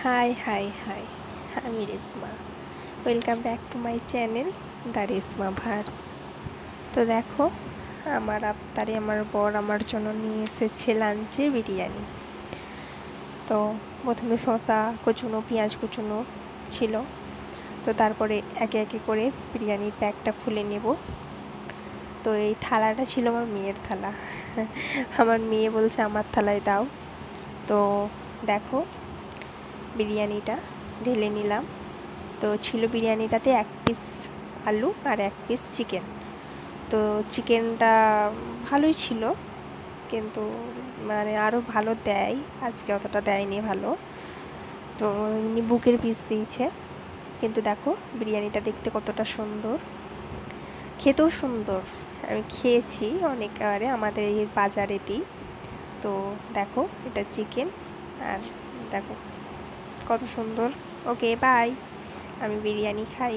High আমি Reshma. Welcome back to my channel the Reshma verse. তো দেখো, আমার বর আমার জন্য নিয়ে এসেছে লাঞ্চে বিরিয়ানি। তো প্রথমে শসা কুচুনো, পেঁয়াজ কুচুনো ছিল। তো তারপরে একে একে করে বিরিয়ানির প্যাকটা খুলে নেব। তো এই থালাটা ছিল আমার মেয়ের থালা। আমার মেয়ে বলছে আমার থালায় দাও। তো দেখো, বিরিয়ানিটা ঢেলে নিলাম। তো ছিল বিরিয়ানিটাতে 1 পিস আলু আর 1 পিস চিকেন। তো চিকেনটা ভালোই ছিল, কিন্তু আরও ভালো দেয়, আজকে অতটা দেয়নি ভালো। তো এমনি বুকের পিস দিয়েছে। কিন্তু দেখো বিরিয়ানিটা দেখতে কতটা সুন্দর, খেতেও সুন্দর। আমি খেয়েছি অনেকবারে আমাদের এই বাজারেতেই। তো দেখো, এটা চিকেন, আর দেখো কত সুন্দর। ওকে বাই, আমি বিরিয়ানি খাই।